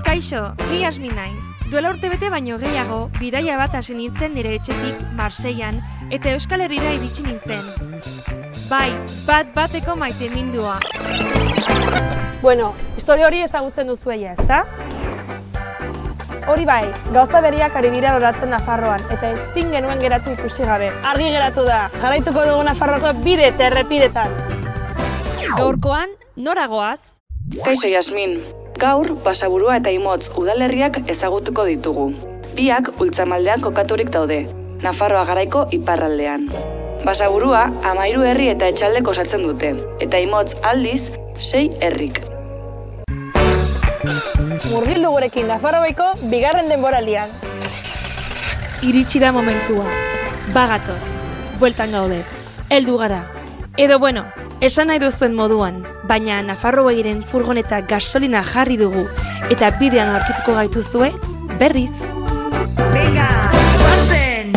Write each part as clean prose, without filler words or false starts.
Kaixo, ni Yasmin naiz. Duela urtebete baino gehiago, bidaia bat hasi nintzen nire etxetik Marseillan eta Euskal Herrira iritsi nintzen. Bai, bat-bateko maitemindua. Bueno, historia hori ezagutzen duzuela, ezta? Hori bai, gauza berriak ari dira loratzen Nafarroan, eta ezin genuen geratu ikusi gabe. Argi geratu da, jarraituko dugu Nafarroako bide eta errepidetan. Gaurkoan, nora goaz? Kaixo Yasmin, gaur Basaburua eta Imotz udalerriak ezagutuko ditugu. Biak Ultzamaldean kokaturik daude, Nafarroa garaiko iparraldean. Basaburua 13 herri eta etxaldek osatzen dute, eta Imotz aldiz 6 herrik. Murgildu gurekin Nafarroaiko bigarren denboraldian. Iritsi da momentua. Bagatoz, bueltan gaude, heldu gara. Edo bueno, esan nahi duzuen moduan, baina Nafarroairen furgoneta gasolina jarri dugu eta bidean aurkituko gaituzue berriz. Venga, guazen!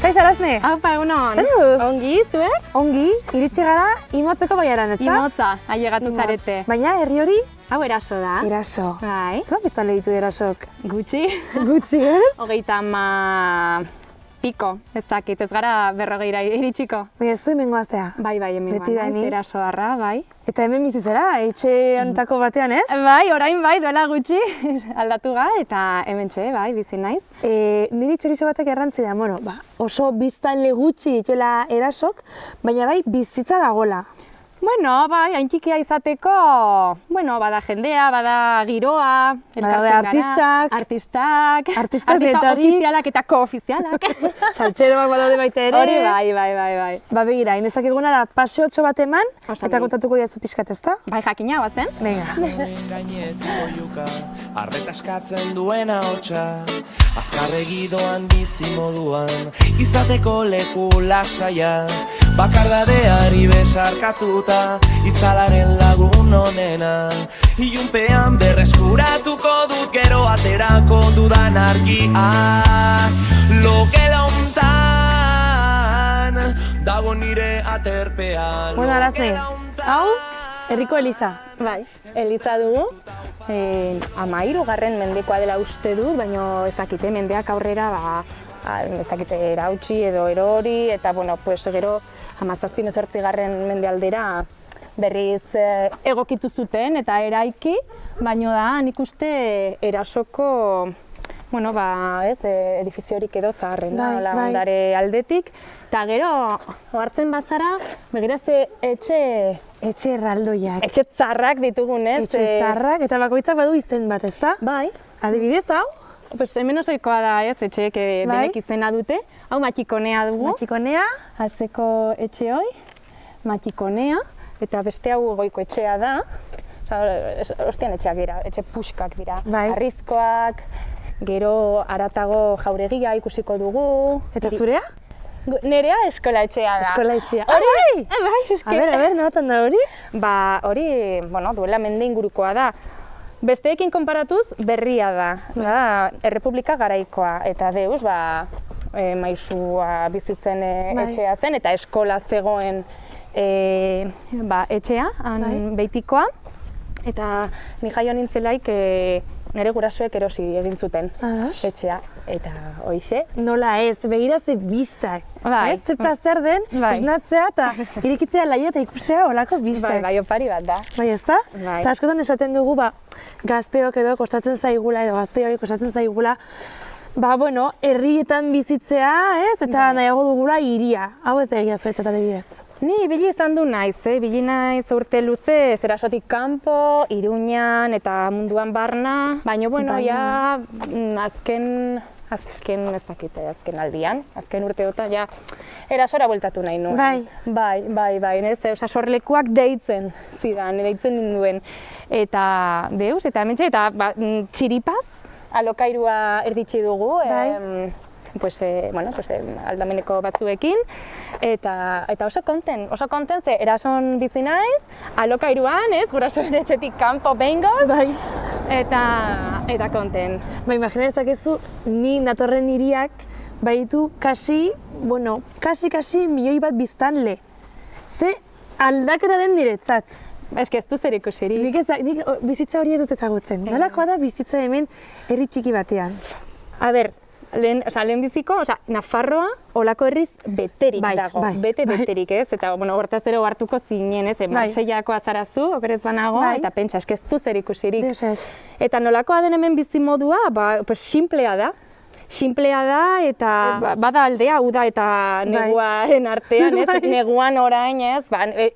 Kaixo Arazne? Apa, egunon. Zer duz? Ongi, zuek? Ongi, iritsi gara Imotzeko baiaran, ezta? Imotza, ailegatu Imotz. zarete. Baina herri hori, Hau eraso da. eraso. Bai. Zer biztanle ditu erasok? Gutxi. Gutxi, ez? 30 piko. Ez dakit, ez gara 40 iritsiko. Baina ez zu hemen goaztea. Bai, hemen Beti da naiz, ni. eraso harra, bai. Eta hemen bizitzera, etxe honetako batean, ez? Bai, orain bai, duela gutxi aldatu ga, eta hementxe, bai, bizi naiz. Niri txorizo batek errantzi da, bueno, oso biztanle gutxi dituela erasok, baina bai bizitza dagola. Bueno, bai, hain txikia izateko, bueno, bada jendea, bada giroa, elkartzen gara. Artistak Artista betari. ofizialak eta koofizialak. Saltxeroak badaude baita ere. Hori bai. Ba begira, inezakeguna da paseotxo bat eman, Oso eta ongi. kontatuko jazu pixkat, ezta? Bai, jakina bazen. Venga. Gainetik oiuka, arreta eskatzen duena hotxa, azkarregi doan bizi moduan, izateko leku lasaia, bakardadeari besarkatuta, itzalaren lagun onena, ilunpean berreskuratuko dut gero aterako dudan argia, lokela hontan, dago nire aterpean. Bueno, Arazne, hau, herriko eliza. Bai, eliza dugu. 13. mendekoa dela uste dut, baina ez dakite mendeak aurrera, ez dakite erautsi edo erori, eta bueno, pues gero 17. mendealdera berriz egokitu zuten eta eraiki, baina da nik uste erasoko, bueno, edifiziorik edo zaharrena, Bai. ondare aldetik, eta gero hartzen bazara, begira ze Etxe erraldoiak. etxe txarrak ditugunez. Etxe zarrak, eta bakoitzak badu izen bat, ezta? Bai. Adibidez, hau? Pues hemen osoikoa da, ez, etxeek denek izena dute. Hau Matxikonea dugu, Matxikonea. atzeko etxe hoi, Matxikonea, eta beste hau goiko etxea da. Ostian etxeak dira, etxe puxkak dira. Bai. Harrizkoak, gero haratago jauregia ikusiko dugu. Eta zurea? Nerea eskola etxea da. Eskola etxea. Hori, Bai! bai, eske. A ber, nolatan da hori? Ba, hori, bueno, duela mende ingurukoa da. Besteekin konparatuz, berria da. Da, Errepublika garaikoa. Eta deus, maisua bizitzen etxea zen, eta eskola zegoen etxea, beitikoa. Eta ni jaio nintzelaik nire gurasoek erosi egin zuten etxea. Eta hoixe. Nola ez, begira ze bistak. Bai. Ze plazer den, Bai. esnatzea eta irikitzea laia eta ikustea olako bistak. Bai, opari bat da. Bai, ez da? Bai. Zer askotan esaten dugu, gazteok edo kostatzen zaigula, edo gazteoi kostatzen zaigula, bueno, herrietan bizitzea, ez? Eta nahiago dugula hiria. Hau ez da egia zuetzat adibidez. Ni ibili izan du naiz, ibili naiz urte luze, Zerasotik kanpo, Iruñan eta munduan barna, baina bueno, ja azken ez dakite, azken aldian, azken urteotan, ja, erasora bueltatu nahi nuen. Bai, nez, sorlekuak deitzen zidan, deitzen ninduen. Eta deus, eta hementxe, eta txiripaz, alokairua erditsi dugu, aldameneko batzuekin, eta oso konten ze erason bizi naiz, alokairuan, ez, gurasoen etxetik kanpo behingoz, Bai. eta konten. Imagina ezakezu, ni natorren hiriak baitu kasi milioi bat biztanle. Ze aldaketa den niretzat. Eske ez du zer ikusirik. Nik bizitza hori ez dut ezagutzen. Nolakoa da bizitza hemen herri txiki batean? A ber, lehenbiziko, Nafarroa olako herriz beterik dago. Beterik, ez? Eta, hortaz ere hartuko zinen, ez? Marseiako azarazu, okerez banago, eta pentsa, eske ez du zer ikusirik. Eta nolakoa den hemen bizimodua, sinplea da. Sinplea da eta bada aldea, uda eta neguaren artean, ez? Neguan orain, ez?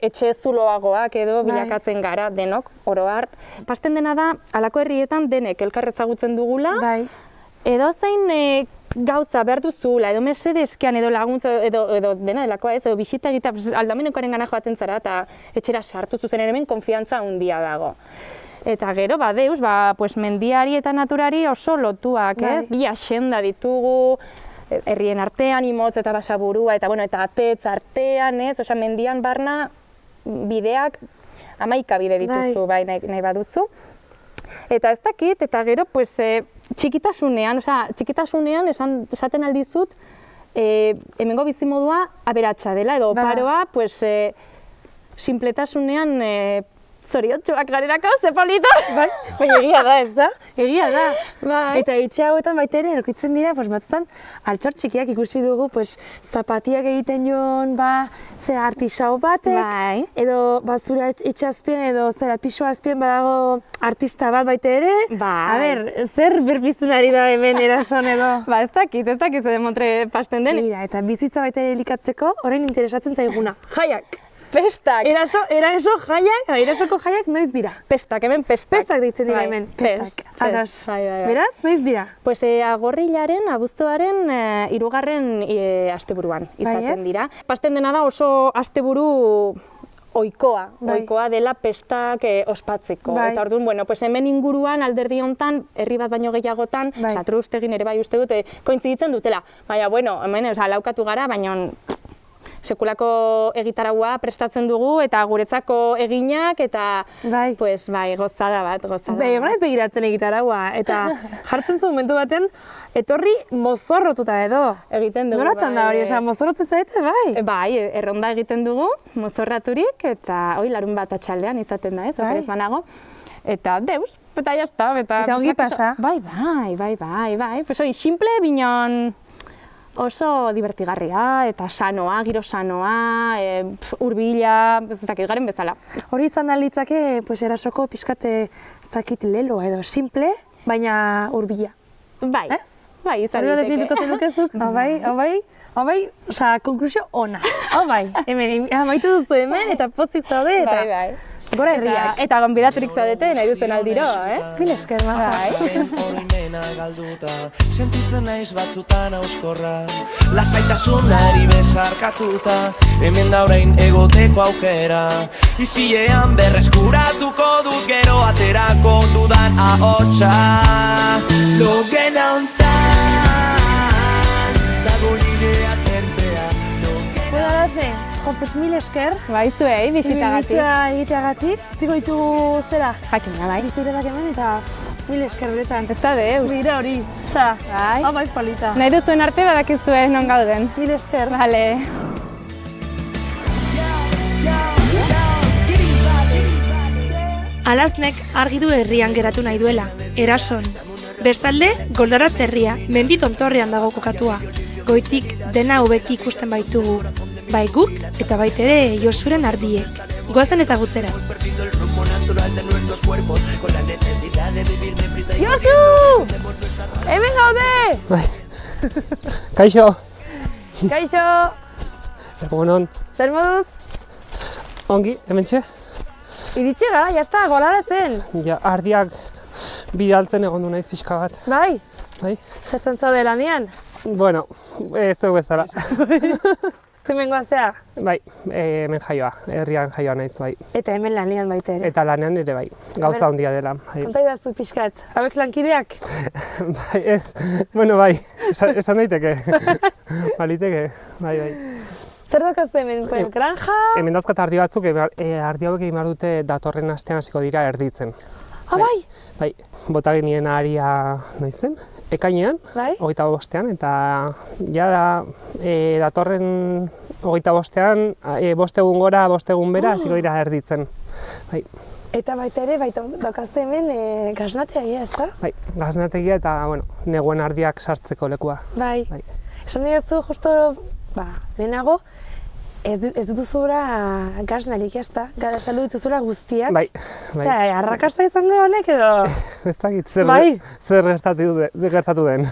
Etxe zuloagoak edo bilakatzen gara denok, oro har. Pasten dena da, halako herrietan denek elkar ezagutzen dugula, edo zein gauza behar duzula, edo mesede eskean edo laguntza, edo dena delakoa ez, edo bisita egitea aldamenekoaren gana joaten zara eta etxera sartu zuzen hemen konfiantza handia dago. Eta gero, deus, mendiari eta naturari oso lotuak, ez? Bi axenda ditugu, herrien artean, Imotz eta Basaburua, eta atetz artean, ez? Osea, mendian barna bideak 11 bide dituzu, nahi baduzu. Eta ez dakit, eta gero, txikitasunean esaten aldizut, hemengo bizimodua aberatsa dela, edo oparoa, simpletasunean zoriotsuak garerako, ze polita! Baina egia da, ez da? Egia da. Eta etxe hauetan baita ere, aurkitzen dira, batzutan, altxor txikiak ikusi dugu, zapatiak egiten joan, artisau batek, edo zure etxe azpien, edo piso azpien badago artista bat baita ere. A ber, zer berpizten ari da hemen erason edo? Ez dakit ze demontre pasten den. Eta bizitza baita ere elikatzeko, orain interesatzen zaiguna. Jaiak! Pestak! Erasoko jaiak noiz dira? Pestak, hemen pestak. Pestak deitzen dira hemen, pestak. Ados, beraz, noiz dira? Agorrilaren, abuztuaren, 3. asteburuan izaten dira. Pasten dena da oso asteburu ohikoa dela pestak ospatzeko. Eta orduan, hemen inguruan alderdi hontan, herri bat baino gehiagotan, Satrustegin ere bai uste dut, kointziditzen dutela. Baina, hemen laukatu gara, baina sekulako egitaraua prestatzen dugu, eta guretzako eginak, eta gozada bat. Egon ez begiratzen egitaraua, eta jartzen zu momentu baten, etorri mozorrotuta edo. Egiten dugu, Nolatan da hori, mozorrotzen zaite, bai? Erronda egiten dugu, mozorraturik, eta larun bat atxaldean izaten da, ez, okerez banago. Eta deus, eta jazta. Eta ongi pasa? Bai. Simple, binon oso divertigarria, eta sanoa, giro sanoa, hurbila, ez dakit garen bezala. Hori izan da litzake, erasoko pixkate, ez dakit lelo edo simple, baina hurbila. Bai, izan liteke. Hori definituko zenukezuk? Bai, konklusio ona. Hemen, amaitu duzu hemen, eta pozik zaude, eta gora herriak. Eta gonbidaturik zaudete, nahi duzen aldiro, Mil esker, Sentitzen naiz batzutan auskorra, lasaitasunari besarkatuta, hemen da orain egoteko aukera, izilean berreskuratuko dut gero aterako dudan ahotsa. Logen hauntan, dago nire aterpea. Mil esker. Zuei, bisitagatik. Egiteagatik. Ziko ditugu zera? Jakina, bai. Biziretak hemen eta mil esker beretan. Ez da deus. Bira hori. Bai polita. Nahi duzuen arte badakizue non gauden. Mil esker. Bale. Alaznek argi du herrian geratu nahi duela, erason. Bestalde, Goldaratz herria, mendi tontorrean dago kokatua. Goitik dena hobeki ikusten baitugu. Bai guk eta baitere Josuren ardiek. Goazen ezagutzera. Josu! Hemen gaude! Kaixo! Kaixo! Egunon. Zer moduz? Ongi, hementxe? Iritsi gara, jazta, Golaratzen. Ardiak bidaltzen egon du naiz pixka bat. Bai? Zertzen zaude lanean? Bueno, ez bezala. Zumengoa zea? Bai, hemen jaioa, herrian jaioa naiz, bai. Eta hemen lanean baita ere. Eta lanean ere bai, gauza handia dela. Bai. Konta idazu pixkat, hauek lankideak? Bai, bueno, bai, esan daiteke. Baliteke, bai. Zer dokazu hemen, granja? Hemen dauzkat ardi batzuk, ardi hauek egin behar dute datorren astean hasiko dira erditzen. Bai? Bai, bota genien aria noizen, ekainean, Bai? 25ean, eta ja da, datorren 25ean, 5 egun gora, 5 egun bera, hasiko dira erditzen. Bai. Eta baita ere, daukazu hemen gaznategia, ez da? Bai, gaznategia eta, bueno, neguen ardiak sartzeko lekua. Bai. Esan didazu, justo, lehenago, ez dutuzura gaznarik, ez da? Saldu dituzula guztiak. Bai. Arrakasta izango honek edo? Ez dakit, zer gertatu den,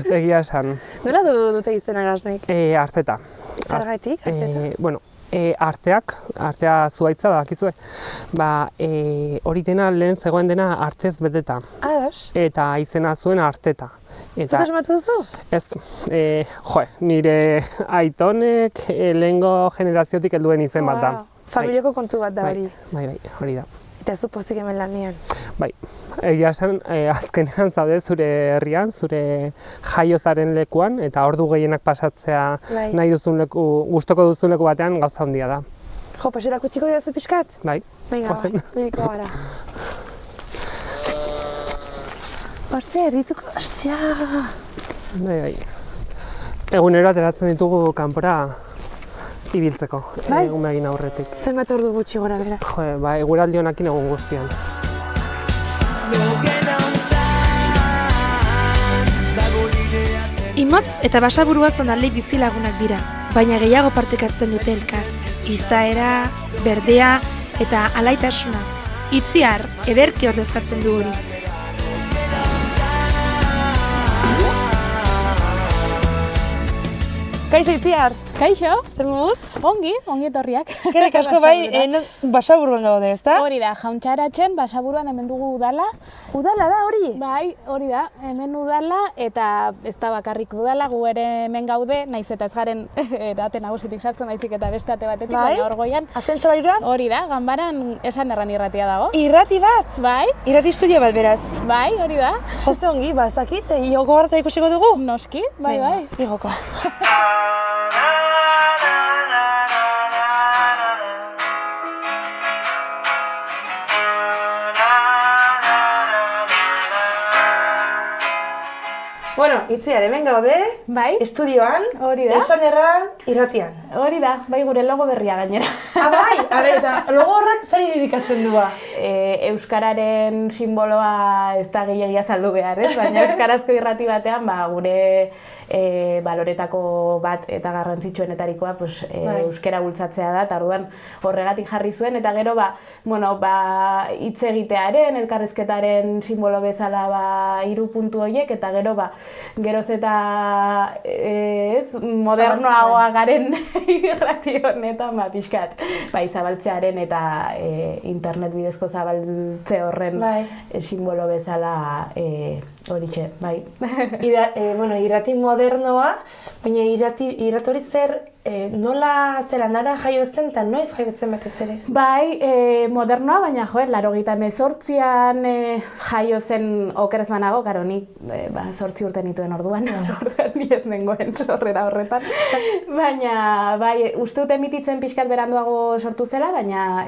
egia esan. Nola dute izena gaznaik? Arteta. Zergatik, arteta? Bueno, artea zuhaitza da, dakizue. Hori dena lehen zegoen dena artez beteta. Ados? Eta izena zuen arteta. Zuk asmatu duzu? Ez, nire aitonek lehengo generaziotik helduen izen bat da. Familiako kontu bat da hori. Bai, hori da. Eta zu pozik hemen lanean. Bai, egia esan, azkenean zaude zure herrian, zure jaiozaren lekuan, eta ordu gehienak pasatzea nahi duzun leku, gustoko duzun leku batean gauza handia da. Jo, paserako txiko dira zu pixkat? Bai, goazen. Biriko gara. Hortze, errituko, ostia! Bai. Egunero ateratzen ditugu kanpora ibiltzeko, egun begin aurretik. Zenbat ordu gutxi gora bera? Jo, eguraldi honekin egun guztian. Imotz eta Basaburua zonalde bizilagunak dira, baina gehiago partekatzen dute elkar. Izaera, berdea eta alaitasuna. Itziar, ederki ordezkatzen du hori. Kaixo, Itziar! Kaixo! Zer moduz? Ongi etorriak. Eskerrik asko bai, Basaburuan gaude, ezta? Hori da, Jauntxaratzen, Basaburuan hemen dugu udala. Udala da hori? Bai, hori da, hemen udala, eta ez da bakarrik udala, gu ere hemen gaude, naiz eta ez garen edate nagusitik sartzen, naizik eta beste ate batetik, baina hor goian. Azken solairuan? Hori da, ganbaran esan erran irratia dago. Irrati bat? Bai. Irrati estudio bat beraz? Bai, hori da. Jose ongi, ezakit, igoko barata ikusiko dugu? Noski, bai. Igoko. Bueno, Itziar, hemen gaude, bai, estudioan, hori da, esan erran, irratian. Hori da, bai gure logo berria gainera. Bai, eta logo horrak zer irudikatzen du ba? Euskararen simboloa ez da gehiagia saldu behar, ez? Baina euskarazko irrati batean, gure baloretako bat eta garrantzitsuenetarikoa euskara bultzatzea da, eta orduan horregatik jarri zuen, eta gero hitz egitearen, elkarrizketaren simbolo bezala 3 puntu horiek, eta gero geroz eta modernoagoa garen irrati honetan pixkat zabaltzearen eta internet bidezko zabaltze horren simbolo bezala horixe, bai. Irrati modernoa, baina irrati hori zer, nola nara jaio zen eta noiz jaio zen batez ere? Bai, modernoa, baina 88an jaio zen okerez banago, karo, nik 8 urte nituen orduan, ni ez nengoen sorrera horretan. Baina, bai, uste dut emititzen pixkat beranduago sortu zela, baina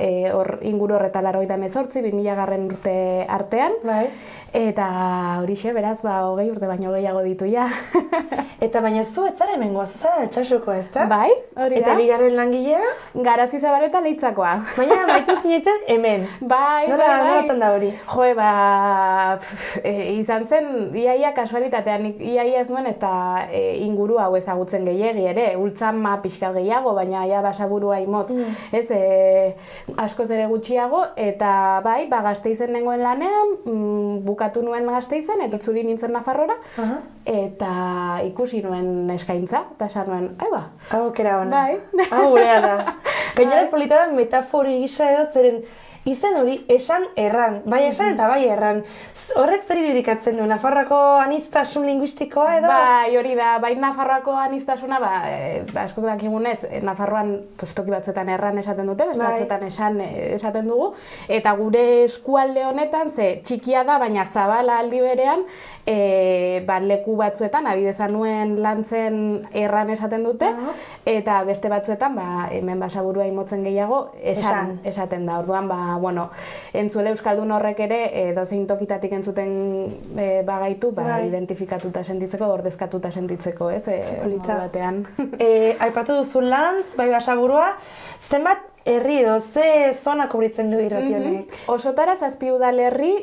inguru horretan 88, 2000 urte artean. Bai. Eta horixe, beraz, 20 urte baino gehiago ditu ja. Eta baina zu ez zara hemengoa, ez zara Altsasukoa, ez da? Bai, hori da. Eta bigarren langilea? Garazi Zabaleta Leitzakoa. Baina baitu zineten hemen. Bai. Nolatan da hori? Jo, izan zen, iaia kasualitatean, iaia ez nuen ez da inguru hau ezagutzen gehiegi ere, ultzama pixkat gehiago, baina ia Basaburua imotz, ez, askoz ere gutxiago, eta bai, Gasteizen nengoen lanean, bukatu nuen Gasteizen, eta itzuli nintzen Nafarrora, eta ikusi nuen eskaintza, eta esan nuen, Hau kera hona. Bai. Hau gurea da. Gainera polita da metafori gisa edo, zeren izen hori esan erran, bai esan eta bai erran. Horrek zer irudikatzen du, Nafarroako aniztasun linguistikoa edo? Bai, hori da, bai Nafarroako aniztasuna, askok dakigunez, Nafarroan toki batzuetan erran esaten dute, beste batzuetan esaten dugu, eta gure eskualde honetan, ze txikia da, baina zabala aldi berean, leku batzuetan, abidezan nuen lantzen erran esaten dute, eta beste batzuetan, hemen Basaburua imotzen gehiago, esaten da. Orduan, entzuele Euskaldun horrek ere, dozein tokitatik entzuten bagaitu, identifikatuta sentitzeko, ordezkatuta sentitzeko, ez? Batean. Aipatu duzu Lantz, bai Basaburua, zenbat herri edo, ze zona kubritzen du irrati honek? Osotara 7 udalerri,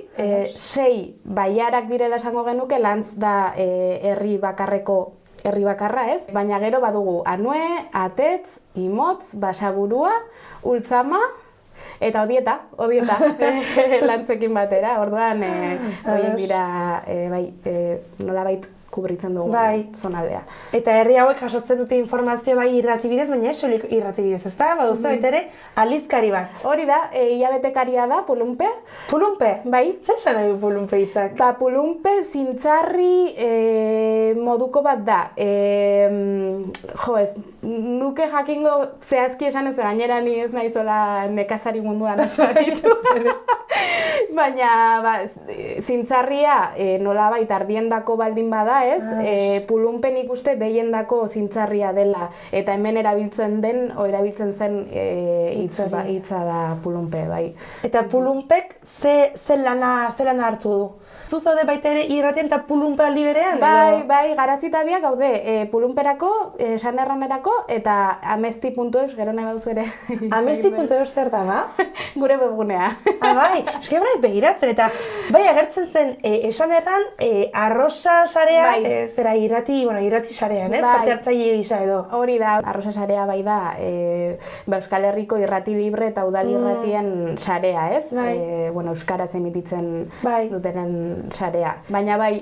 6 baiarak direla esango genuke, Lantz da herri bakarra, ez? Baina gero badugu Anue, Atetz, Imotz, Basaburua, Ultzama, eta Odieta, Lantzekin batera, orduan horien dira, nolabait kubritzen dugu zonaldea. Eta herri hauek jasotzen dute informazio bai irratibidez, baina ez soilik irratibidez, ezta? Baduzte baita ere aldizkari bat. Hori da, hilabetekaria da, Pulunpe. Pulunpe? Bai. Zer esan nahi du Pulunpe hitzak? Pulunpe zintzarri moduko bat da. Nuke jakingo zehazki esan ez gainera ni ez naizola nekazari munduan asaritu. Baina zintzarria nolabait ardiendako baldin bada, ez? Pulunpen ikuste behiendako zintzarria dela, eta hemen erabiltzen zen hitza da Pulunpe, bai. Eta Pulunpek ze lana hartu du? Zu zaude baita ere irratien eta Pulunpe aldi berean? Bai, garazitabiak gaude Pulunperako, Sanerranerako, eta amesti.eus, gero nahi baduzu ere. Amesti.eus zer da, ba? Gure webgunea. Bai, eski gara ez begiratzen, eta bai agertzen zen Sanerran arrosa sarea, zera irrati sarean, ez? Parte hartzaile gisa edo. Hori da, arrosa sarea bai da, Euskal Herriko irrati libre eta udal irratien sarea, ez? Euskaraz emititzen dutenen sarea. Baina bai,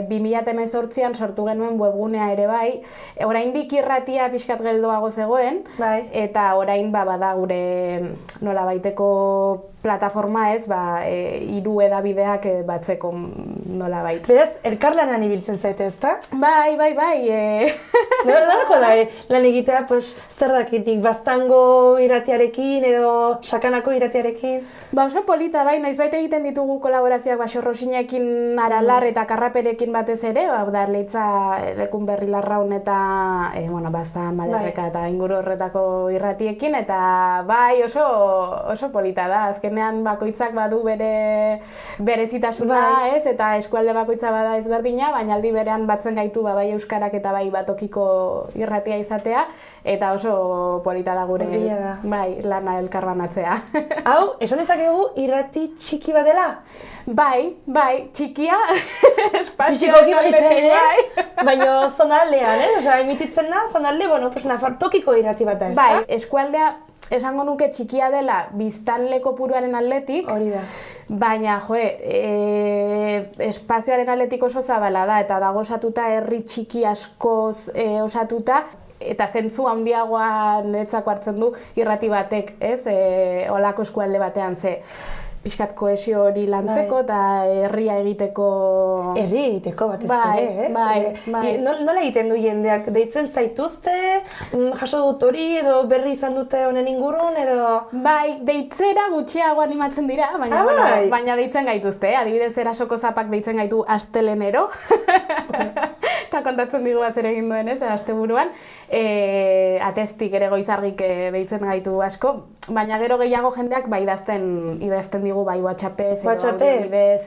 2018an sortu genuen webgunea ere bai, oraindik irratia pixkat geldoago zegoen, eta orain bada gure nolabaiteko plataforma, ez, 3 edabideak batzeko nolabait. Beraz, elkarlanan ibiltzen zaite, ezta? Bai. Nolako da, lan egitea, zer dakitik, Baztango irratiarekin edo Sakanako irratiarekin? Oso polita, bai, noizbait egiten ditugu kolaborazioak Basorrosinekin, Aralar eta Karraperekin batez ere, Leitza, Lekun Berri Larraun eta Baztan, Malerreka eta inguru horretako irratiekin, eta bai, oso polita da, azkenean bakoitzak badu berezitasuna, ez, eta eskualde bakoitza bada ezberdina, baina aldi berean batzen gaitu bai euskarak eta bai batokiko irratia izatea, eta oso polita da gure lana elkarbanatzea. Hau, esan dezakegu irrati txiki bat dela? Bai, txikia, espazioki baita, baina zonaldean, emititzen da, zonalde, tokiko irrati bat da, ez da? Bai, eskualdea esango nuke txikia dela biztanle kopuruaren aldetik, baina, espazioaren aldetik oso zabala da, eta dago osatuta herri txiki askoz osatuta, eta zentzu handiagoa niretzako hartzen du irrati batek, ez, olako eskualde batean, ze pixkat kohesio hori lantzeko eta herria egiteko... Herri egiteko batez ere, Bai. Nola egiten du jendeak? Deitzen zaituzte? Jaso dut hori edo berri izan dute honen ingurun edo... Bai, deitzera gutxiago animatzen dira, baina deitzen gaituzte. Adibidez, Erasoko Zapak deitzen gaitu astelenero. Eta kontatzen digu zer egin duen ez, asteburuan. Ateztik ere Goizargik deitzen gaitu asko. Baina gero gehiago jendeak idazten digu bai WhatsAppez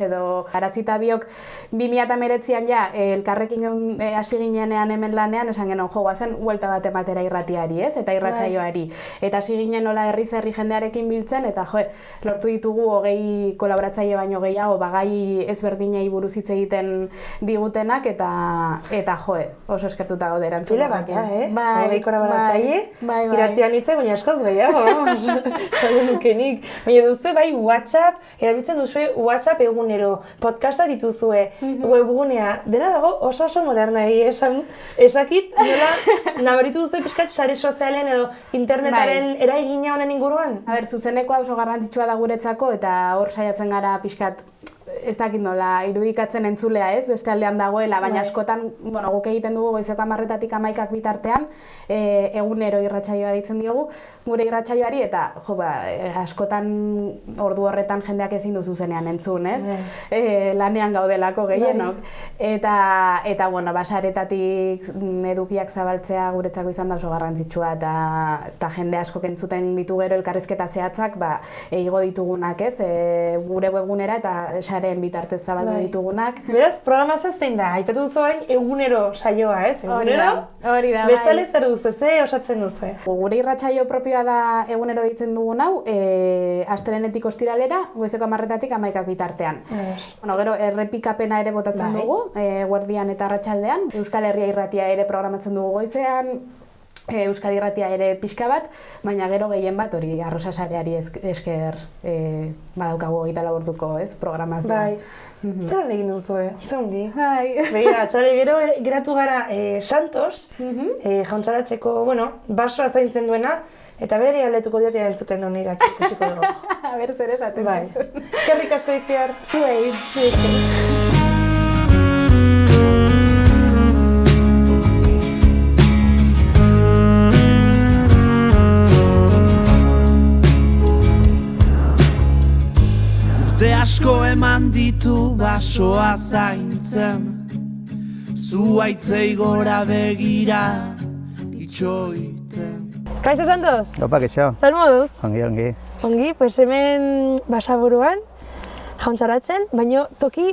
edo Garazitabiok 2019an elkarrekin hasi ginenean hemen lanean esan genuen goazen huelta bat ematera irratiari, ez? Eta irratsaioari. Eta hasi ginen nola herri jendearekin biltzen eta lortu ditugu 20 kolaboratzaile baino gehiago gai ezberdinei buruz hitz egiten digutenak eta eta joe, oso eskertuta gaude erantzun. Pila bat, Bai, Hogeikora baratzaile, bai. iratian hitze, baina askoz gehiago, jago nukenik. Baina duzue bai WhatsApp, erabiltzen duzue WhatsApp egunero, podcasta dituzue, webgunea, dena dago oso moderna esan, esakit nola nabaritu duzue pixkat sare sozialen edo internetaren eraigina honen inguruan? A ber, zuzenekoa oso garrantzitsua da guretzako eta hor saiatzen gara pixkat ez dakit nola irudikatzen entzulea, ez? Beste aldean dagoela, baina askotan, bueno, guk egiten dugu goizeko 10:00 11:00 bitartean, egunero irratsaioa deitzen diogu, gure irratsaioari eta askotan ordu horretan jendeak ezin du zuzenean entzun, ez? Lanean gaudelako gehienok. Eta bueno, basaretatik edukiak zabaltzea guretzako izan da oso garrantzitsua eta jende askok entzuten ditu gero elkarrizketa zehatzak, igo ditugunak, ez? Gure webgunera eta sareen bitartez zabaldu ditugunak. Beraz, programazioa zein da? Aipatu duzu orain egunero saioa, ez? Egunero? Hori da, Bestale zer duzu, ze osatzen duzu? Gure irratsaio propioa da egunero deitzen dugun hau, astelehenetik ostiralera, goizeko 10:00 11:00 bitartean. Bueno, gero errepikapena ere botatzen dugu, guardian eta arratsaldean. Euskal Herria Irratia ere programatzen dugu goizean, Euskadi Irratia ere pixka bat, baina gero gehien bat hori Arrosa sareari esker badaukagu 24 orduko, ez, programazioa. Bai. Zer egin duzu, ze ongi? Bai. Begira, txale, gero geratu gara Santos, jauntxaratzeko, basoa zaintzen duena, eta berari galdetuko diote entzuten duen irak ikusiko dugu. A ber, zer esaten. Bai. Eskerrik asko Itziar. Zuei. Urte asko eman ditu basoa zaintzen, zuaitzei gora begira itxoiten. Kaixo Santos? Opa, kaixo. Zer moduz? Ongi. Ongi, pues hemen Basaburuan, jauntxaratzen, baina toki,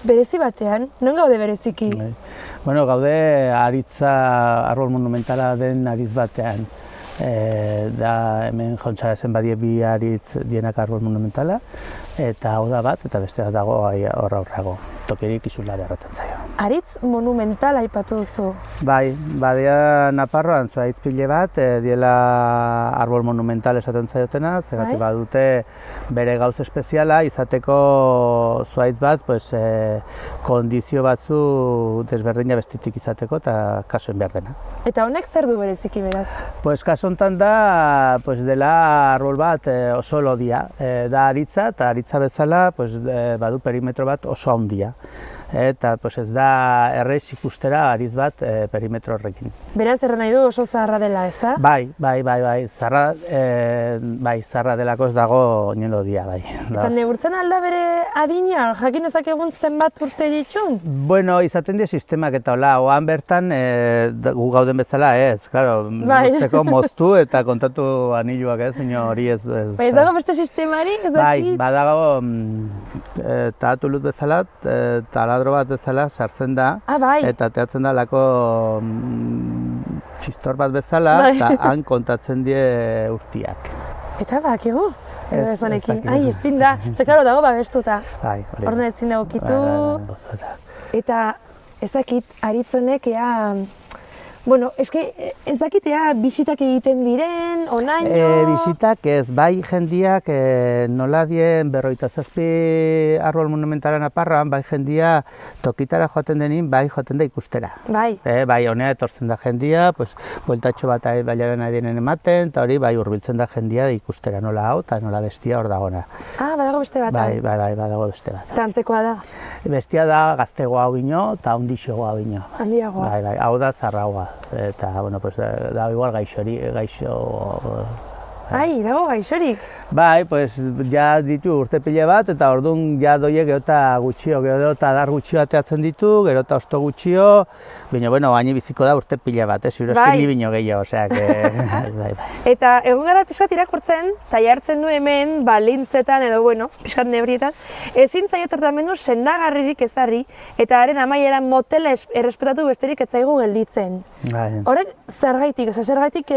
berezi batean, non gaude bereziki? Bueno, gaude aritza arbol monumentala den aritz batean. Da hemen jauntxaratzen badie bi aritz dienak arbol monumentala, eta hau da bat, eta beste bat dago horrago. Tokirik izula beharratzen zaio. Aritz monumentala aipatu duzu. Bai, badia Nafarroan zuaitz pile bat, diela arbol monumental esaten zaiotena, zegatik badute bere gauz espeziala, izateko zuaitz bat, kondizio batzu desberdina bestitik izateko eta kasoen behar dena. Eta honek zer du bereziki beraz? Kaso honetan da, dela arbol bat oso lodia, da aritza, eta aritza bezala badu perimetro bat oso handia. Eta ez da errez ikustera aritz bat perimetro horrekin. Beraz, erran nahi du oso zaharra dela, ez da? Bai, zaharra delako ez dago nien lodia, bai. Eta neurtzen alda bere adina, jakin ezakegun zenbat urte ditun? Bueno, izaten dira sistemak eta hola, oan bertan gu gauden bezala ez, claro, zeko moztu eta kontatu aniluak ez, hori ez. Bai, ez dago beste sistemari, ez dakit? Bai, badago taatulut bezala, taladro bat bezala sartzen da, eta teatzen da lako txistor bat bezala, eta han kontatzen die urtiak. Eta bakigu? Ez honekin. Ai, ezin da, ze klaro dago babestuta. Bai, hori. Horren ezin dago kitu. Eta ez dakit, aritzonek ea... Bueno, eske ez dakitea bisitak egiten diren, onaino... Bisitak ez, bai jendiak nola dien 57 arbol monumentala Nafarroan, bai jendia tokitara joaten denin, bai joaten da ikustera. Bai. Bai, honea etortzen da jendia, bueltatxo bat bailaren adienen ematen, eta hori bai hurbiltzen da jendia ikustera nola hau, eta nola bestia hor dagona. Ah, badago beste bat. Bai, badago beste bat. Tantzekoa da. Bestia da gaztegoa hau bino, eta handixogoa hau bino. Handiagoa. Bai, hau da zarragoa. Eta, da igual gaixo... Ai, dago gaixorik? Bai, ja ditu urte pile bat, eta orduan ja doie gero eta gutxio, gero eta adar gutxio ateatzen ditu, gero eta osto gutxio, baina, baina biziko da urte pile bat, ziuroskin ni bino gehiago, oseak, bai. Eta egun gara pixkat irakurtzen, eta jartzen du hemen, lintzetan edo, pixkat nebrietan, ezin zaio tratamendu sendagarririk ezarri, eta haren amaieran motela errespetatu besterik ez zaigu gelditzen. Horrek zergaitik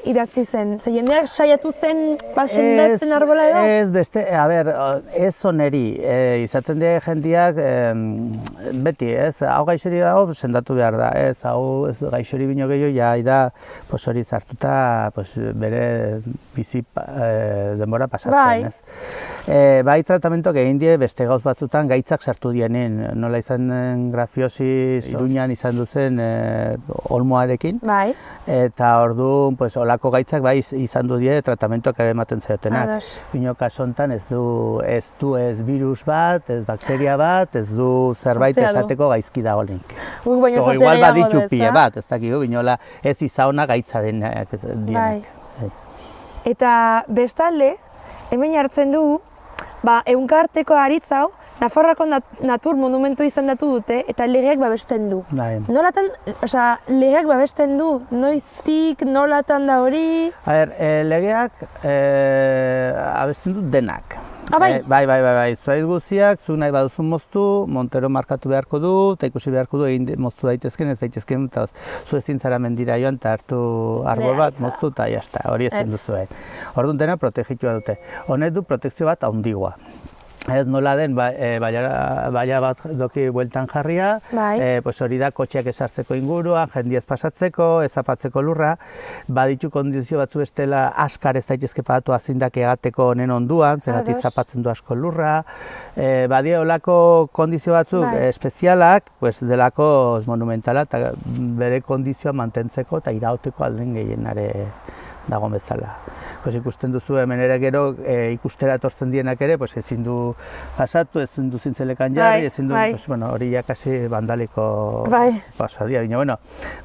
idatzi zen, ze jendeak saiatu zen sendatzen arbola edo? Ez, beste, ez oneri, izaten die jendiak, beti, ez, hau gaixori dago, sendatu behar da, ez, hau gaixori bino gehiago, ja, hori zartuta, bere bizi denbora pasatzen, ez. Bai, tratamentoak egin die beste gauz batzutan gaitzak sartu dienen, nola izan den grafiosis, Iruñan izan duzen olmoarekin, eta orduan, olako gaitzak bai izan du die tratamentoak ere ematen zaiotenak. Bino kaso honetan ez du ez virus bat, ez bakteria bat, ez du zerbait esateko gaizki dagoenik. Igual baditu pile bat, ez dakigu, binola ez izaona gaitza dienak. Eta bestalde, hemen hartzen du, ehunka-arteko aritz hau, Nafarroako natur monumentu izendatu dute eta legeak babesten du. Nolatan, legeak babesten du, noiztik, nolatan da hori? Legeak abesten du denak. Bai? Bai, zuaiz guziak, zu nahi baduzu moztu, Montero markatu beharko du, eta ikusi beharko du egin moztu daitezken, ez daitezken, eta zu ezin zara mendira joan, eta hartu arbol bat, moztu, eta jazta, hori ezin duzuen. Orduan dena protegitua dute. Honek du protekzio bat handigoa. Ez nola den, baila bat doki bueltan jarria, hori da kotxeak esartzeko inguruan, jendiez pasatzeko, ezapatzeko lurra, baditu kondizio batzu bestela askar ez daitezke pagatu azindak egateko honen onduan, zeratik zapatzen du asko lurra, badia olako kondizio batzuk espezialak, delako monumentala eta bere kondizioa mantentzeko eta irauteko alden gehienare dago bezala. Ikusten duzu hemen ere gero ikustera etortzen dienak ere, ezin du pasatu, ezin du zintzelekan jarri, ezin du, hori ja kasi vandaliko pasoa dira.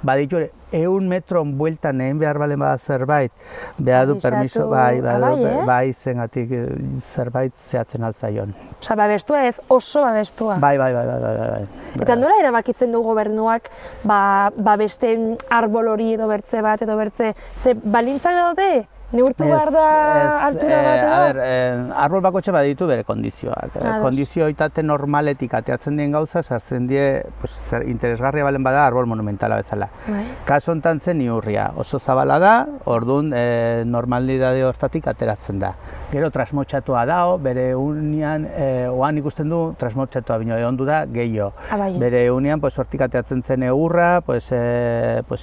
Baditu ere, 100 metron bueltan egin behar balen bada zerbait, behar du permiso, bai, zengatik zerbait zehatzen altzaion. Babestua ez, oso babestua. Bai. Eta nola erabakitzen du gobernuak babesten arbol hori edo bertze bat, ze balintzak daude? Neurtu behar da altura bat edo? Arbol bakotxe baditu bere kondizioak. Kondizioitate normaletik ateatzen dien gauza, sartzen die interesgarria balen bada arbol monumentala bezala. Kaso honetan zen iurria, oso zabala da, orduan normalidade hortatik ateratzen da. Gero trasmotxatua dao, bere unian, oan ikusten du trasmotxatua bino ondu da gehiago. Bere unian hortik ateatzen zen egurra,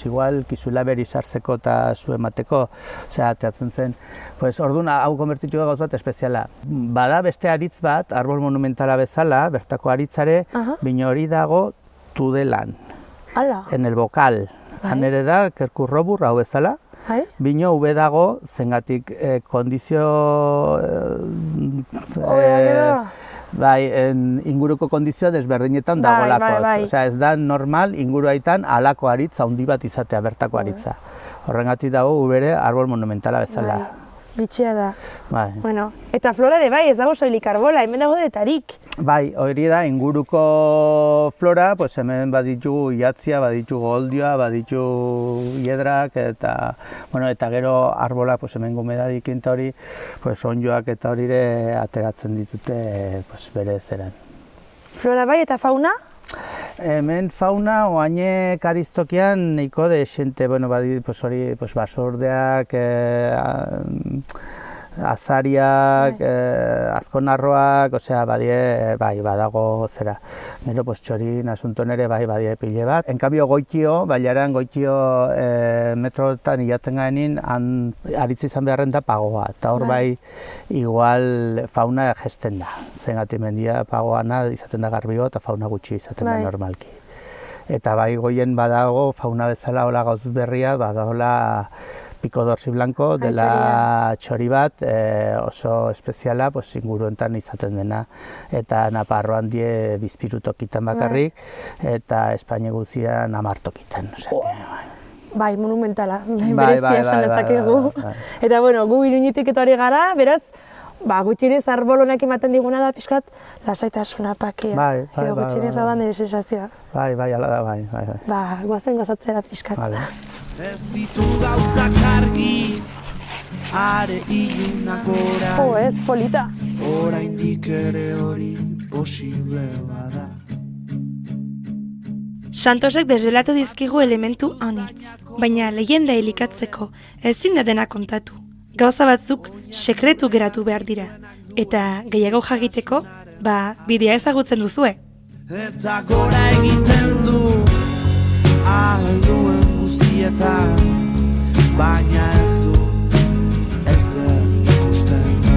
igual kizuela beri sartzeko eta zu emateko, ateatzen zen. Orduan hau konbertitu da gauz bat espeziala. Bada beste aritz bat, arbol monumentala bezala, bertako aritzare, bino hori dago Tudelan. En el bokal. Han ere da, kerkurrobur hau bezala. Bino ube dago, zengatik kondizio... inguruko kondizioa desberdinetan dagolakoz. Ez da normal inguruaitan halako aritz handi bat izatea, bertako aritza. Horrengatik dago ubere arbol monumentala bezala. Bitxia da. Eta flora ere ez dago soilik arbola, hemen dago detarik. Bai, hori da, inguruko flora, hemen baditugu iatzia, baditugu goldioa, baditugu hiedrak, eta gero arbola, hemen gomedadik eta hori, onjoak eta hori ateratzen ditute bere zeran. Flora bai eta fauna? Hemen fauna, oainek aristokian nahiko de xente, hori, basordeak, azariak, azkonarroak, badago zera. Gero, txorin, asunton ere, badie pile bat. En cambio, goitio, bailaran goitio metroetan hilaten garenin, aritz izan beharren da pagoa. Eta hor igual fauna gesten da. Zengatik mendia pagoana izaten da garbio eta fauna gutxi izaten da normalki. Eta goien badago fauna bezala hola gauz berria, badagoela Pico dorsi blanco dela txori bat oso espeziala inguruentan izaten dena. Eta Naparroan die bizpirutokitan bakarrik eta Espainia guzian 10 tokitan. Bai, monumentala, berezia esan dezakegu. Eta gu Iruñetik etorri gara, beraz, gutxinez arbol honek ematen diguna da pixkat lasaitasuna pakia. Edo gutxinez hau da nire sensazioa. Bai, ala da, bai. Guazen gozatzera pixkat. Ez ditu gauzak argi, are ilunak orain. Ez, polita. Oraindik ere hori posible bada. Santosek desbelatu dizkigu elementu anitz, baina legenda elikatzeko ezin da dena kontatu. gauza batzuk sekretu geratu behar dira. Eta gehiago jakiteko, bidea ezagutzen duzue. Eta gora egiten du ahalduen guztietan, baina ez du ezer ikusten.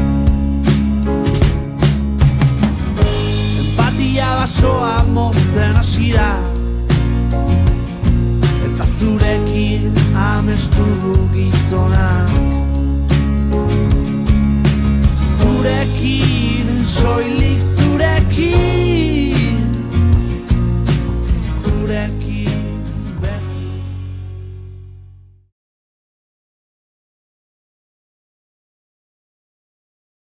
Empatia basoa mozten hasi da, eta zurekin amestu du gizona.